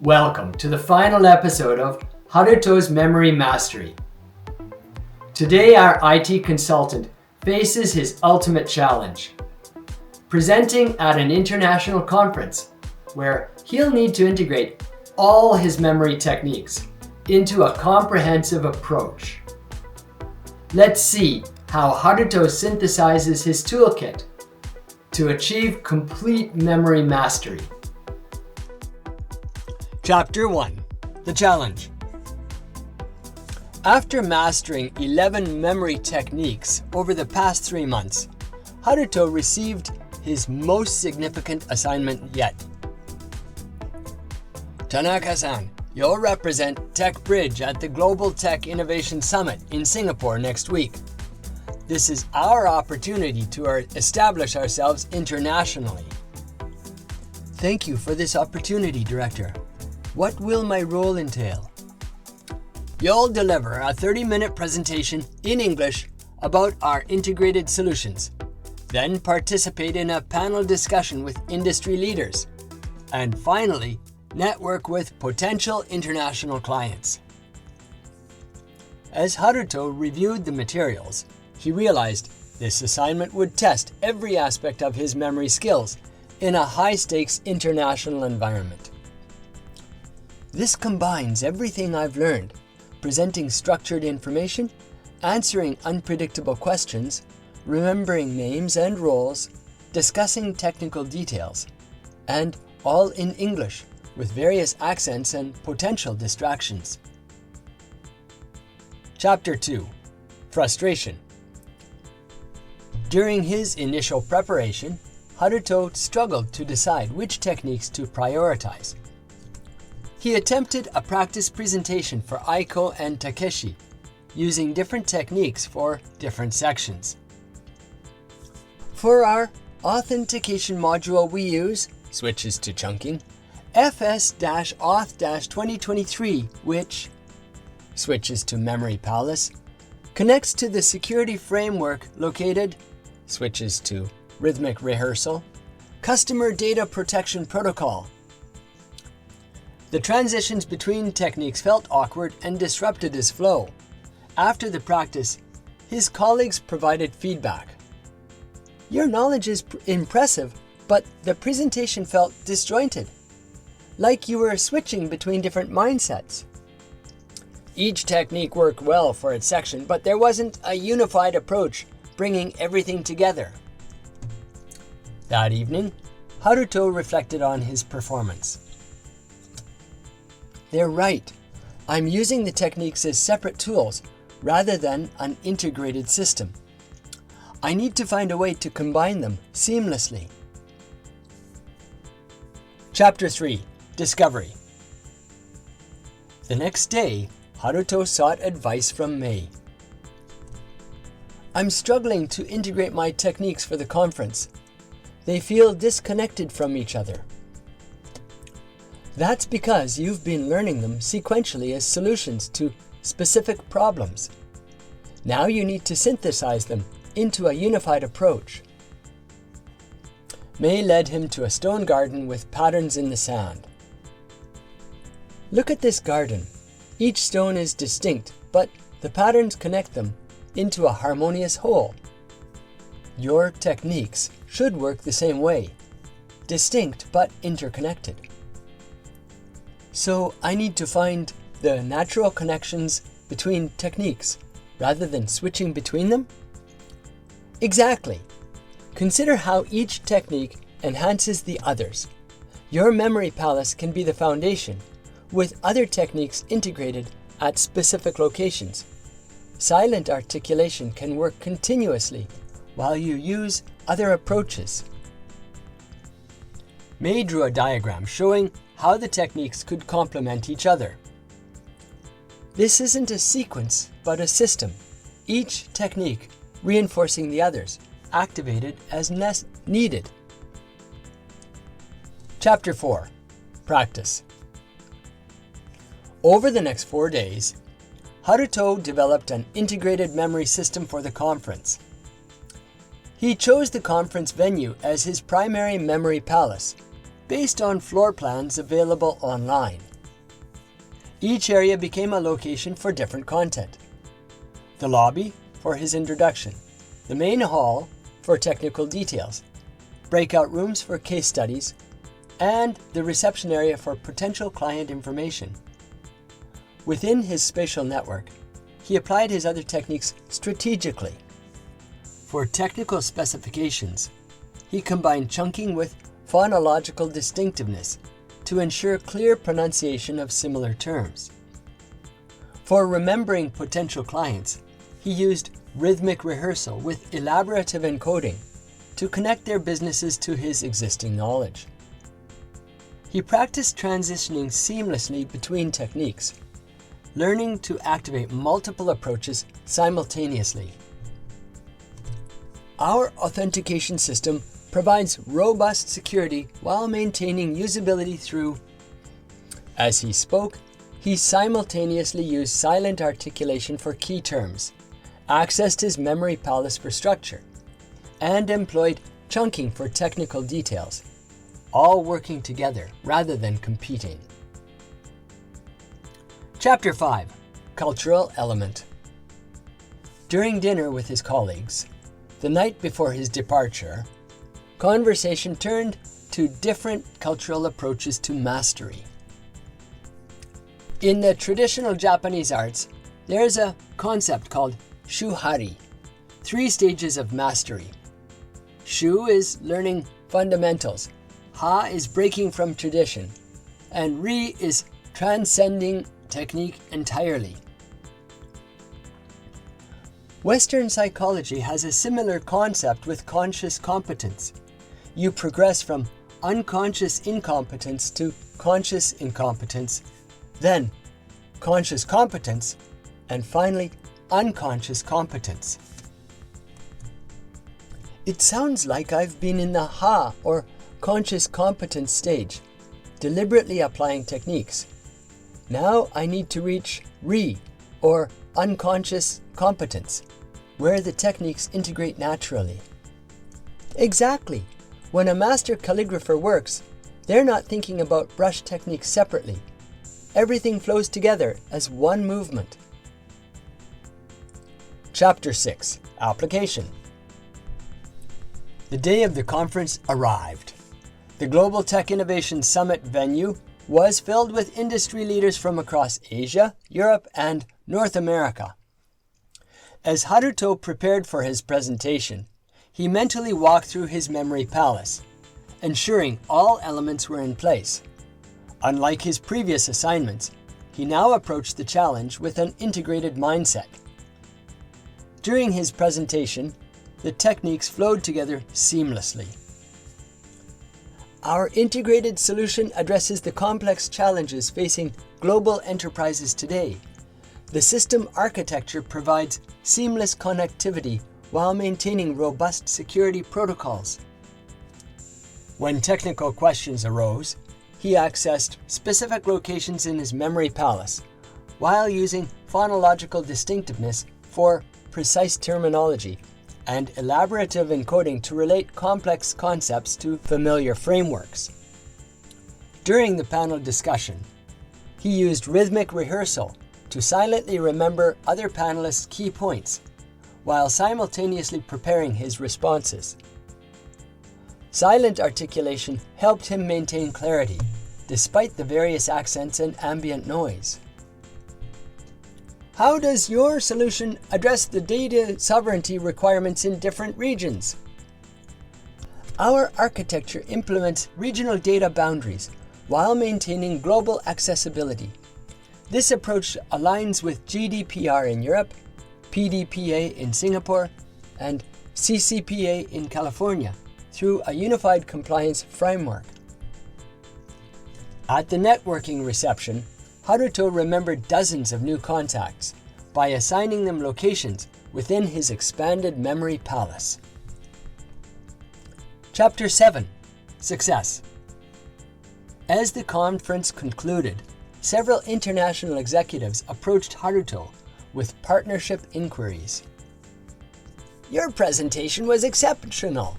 Welcome to the final episode of Haruto's Memory Mastery. Today our IT consultant faces his ultimate challenge, presenting at an international conference where he'll need to integrate all his memory techniques into a comprehensive approach. Let's see how Haruto synthesizes his toolkit to achieve complete memory mastery. Chapter 1. The Challenge. After mastering 11 memory techniques over the past 3 months, Haruto received his most significant assignment yet. Tanaka-san, you'll represent Tech Bridge at the Global Tech Innovation Summit in Singapore next week. This is our opportunity to establish ourselves internationally. Thank you for this opportunity, Director. What will my role entail? You'll deliver a 30-minute presentation in English about our integrated solutions, then participate in a panel discussion with industry leaders, and finally, network with potential international clients. As Haruto reviewed the materials, he realized this assignment would test every aspect of his memory skills in a high-stakes international environment. This combines everything I've learned, presenting structured information, answering unpredictable questions, remembering names and roles, discussing technical details, and all in English with various accents and potential distractions. Chapter 2. Frustration. During his initial preparation, Haruto struggled to decide which techniques to prioritize. He attempted a practice presentation for Aiko and Takeshi, using different techniques for different sections. For our authentication module we use, switches to chunking, FS-Auth-2023, which switches to Memory Palace, connects to the security framework located, switches to Rhythmic Rehearsal, Customer Data Protection Protocol. The transitions between techniques felt awkward and disrupted his flow. After the practice, his colleagues provided feedback. Your knowledge is impressive, but the presentation felt disjointed, like you were switching between different mindsets. Each technique worked well for its section, but there wasn't a unified approach bringing everything together. That evening, Haruto reflected on his performance. They're right. I'm using the techniques as separate tools rather than an integrated system. I need to find a way to combine them seamlessly. Chapter 3. Discovery. The next day, Haruto sought advice from Mei. I'm struggling to integrate my techniques for the conference. They feel disconnected from each other. That's because you've been learning them sequentially as solutions to specific problems. Now you need to synthesize them into a unified approach. Mei led him to a stone garden with patterns in the sand. Look at this garden. Each stone is distinct, but the patterns connect them into a harmonious whole. Your techniques should work the same way, distinct but interconnected. So I need to find the natural connections between techniques rather than switching between them? Exactly. Consider how each technique enhances the others. Your memory palace can be the foundation, with other techniques integrated at specific locations. Silent articulation can work continuously while you use other approaches. Mei drew a diagram showing how the techniques could complement each other. This isn't a sequence, but a system, each technique reinforcing the others, activated as needed. Chapter 4. Practice. Over the next 4 days, Haruto developed an integrated memory system for the conference. He chose the conference venue as his primary memory palace, based on floor plans available online. Each area became a location for different content. The lobby for his introduction, the main hall for technical details, breakout rooms for case studies, and the reception area for potential client information. Within his spatial network, he applied his other techniques strategically. For technical specifications, he combined chunking with phonological distinctiveness to ensure clear pronunciation of similar terms. For remembering potential clients, he used rhythmic rehearsal with elaborative encoding to connect their businesses to his existing knowledge. He practiced transitioning seamlessly between techniques, learning to activate multiple approaches simultaneously. Our authentication system provides robust security while maintaining usability through. As he spoke, he simultaneously used silent articulation for key terms, accessed his memory palace for structure, and employed chunking for technical details, all working together rather than competing. Chapter 5. Cultural Element. During dinner with his colleagues, the night before his departure, conversation turned to different cultural approaches to mastery. In the traditional Japanese arts, there is a concept called shuhari, 3 stages of mastery. Shu is learning fundamentals, ha is breaking from tradition, and ri is transcending technique entirely. Western psychology has a similar concept with conscious competence. You progress from unconscious incompetence to conscious incompetence, then conscious competence, and finally unconscious competence. It sounds like I've been in the ha or conscious competence stage, deliberately applying techniques. Now I need to reach ri or unconscious competence, where the techniques integrate naturally. Exactly. When a master calligrapher works, they're not thinking about brush techniques separately. Everything flows together as one movement. Chapter 6. Application. The day of the conference arrived. The Global Tech Innovation Summit venue was filled with industry leaders from across Asia, Europe, and North America. As Haruto prepared for his presentation, he mentally walked through his memory palace, ensuring all elements were in place. Unlike his previous assignments, he now approached the challenge with an integrated mindset. During his presentation, the techniques flowed together seamlessly. Our integrated solution addresses the complex challenges facing global enterprises today. The system architecture provides seamless connectivity while maintaining robust security protocols. When technical questions arose, he accessed specific locations in his memory palace, while using phonological distinctiveness for precise terminology and elaborative encoding to relate complex concepts to familiar frameworks. During the panel discussion, he used rhythmic rehearsal to silently remember other panelists' key points, while simultaneously preparing his responses. Silent articulation helped him maintain clarity, despite the various accents and ambient noise. How does your solution address the data sovereignty requirements in different regions? Our architecture implements regional data boundaries while maintaining global accessibility. This approach aligns with GDPR in Europe, PDPA in Singapore, and CCPA in California through a unified compliance framework. At the networking reception, Haruto remembered dozens of new contacts by assigning them locations within his expanded memory palace. Chapter 7. Success. As the conference concluded, several international executives approached Haruto with partnership inquiries. Your presentation was exceptional,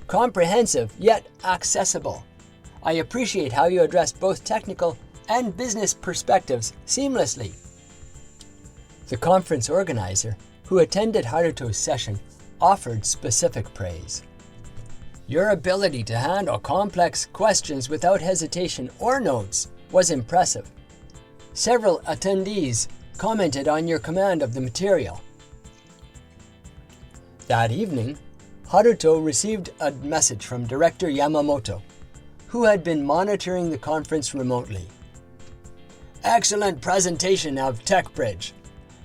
comprehensive yet accessible. I appreciate how you addressed both technical and business perspectives seamlessly. The conference organizer, who attended Haruto's session, offered specific praise. Your ability to handle complex questions without hesitation or notes was impressive. Several attendees commented on your command of the material. That evening, Haruto received a message from Director Yamamoto, who had been monitoring the conference remotely. Excellent presentation of TechBridge.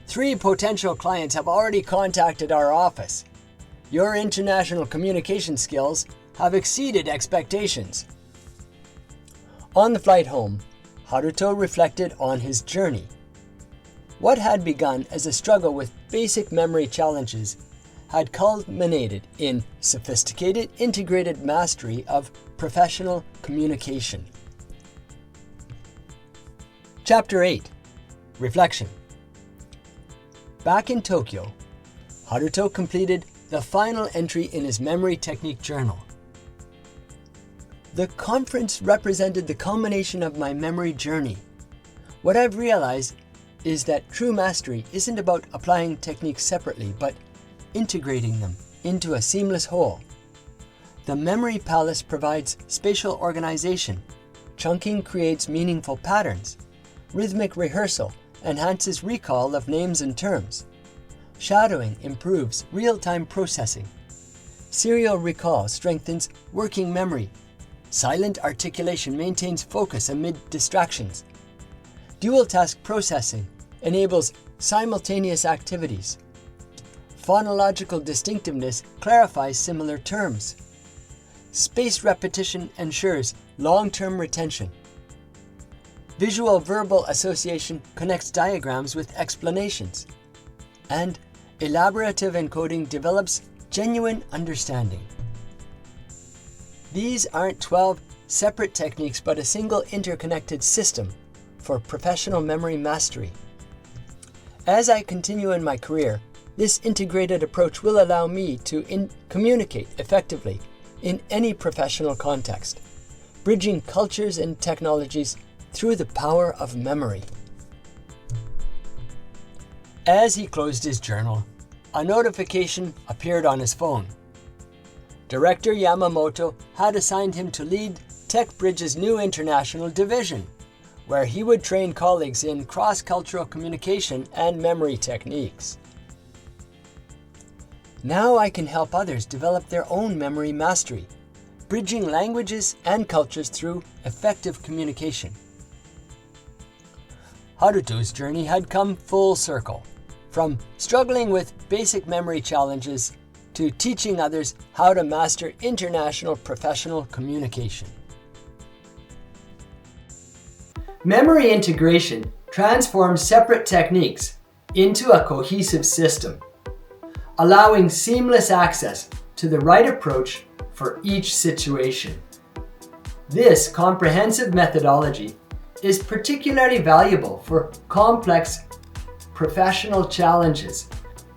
3 potential clients have already contacted our office. Your international communication skills have exceeded expectations. On the flight home, Haruto reflected on his journey. What had begun as a struggle with basic memory challenges had culminated in sophisticated, integrated mastery of professional communication. Chapter 8. Reflection. Back in Tokyo, Haruto completed the final entry in his memory technique journal. The conference represented the culmination of my memory journey. What I've realized is that true mastery isn't about applying techniques separately, but integrating them into a seamless whole. The Memory Palace provides spatial organization. Chunking creates meaningful patterns. Rhythmic rehearsal enhances recall of names and terms. Shadowing improves real-time processing. Serial recall strengthens working memory. Silent articulation maintains focus amid distractions. Dual task processing enables simultaneous activities. Phonological distinctiveness clarifies similar terms. Spaced repetition ensures long-term retention. Visual-verbal association connects diagrams with explanations. And elaborative encoding develops genuine understanding. These aren't 12 separate techniques, but a single interconnected system for professional memory mastery. As I continue in my career, this integrated approach will allow me to communicate effectively in any professional context, bridging cultures and technologies through the power of memory. As he closed his journal, a notification appeared on his phone. Director Yamamoto had assigned him to lead TechBridge's new international division, where he would train colleagues in cross-cultural communication and memory techniques. Now I can help others develop their own memory mastery, bridging languages and cultures through effective communication. Haruto's journey had come full circle, from struggling with basic memory challenges to teaching others how to master international professional communication. Memory integration transforms separate techniques into a cohesive system, allowing seamless access to the right approach for each situation. This comprehensive methodology is particularly valuable for complex professional challenges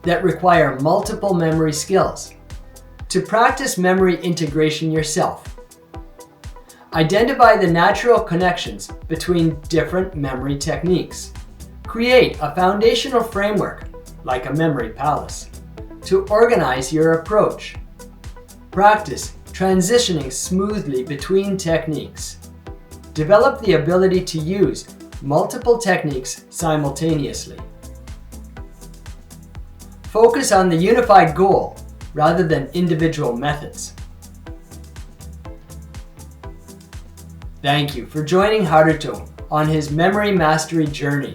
that require multiple memory skills. To practice memory integration yourself, identify the natural connections between different memory techniques. Create a foundational framework, like a memory palace, to organize your approach. Practice transitioning smoothly between techniques. Develop the ability to use multiple techniques simultaneously. Focus on the unified goal rather than individual methods. Thank you for joining Haruto on his memory mastery journey.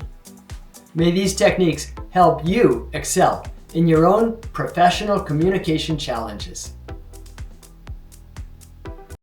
May these techniques help you excel in your own professional communication challenges.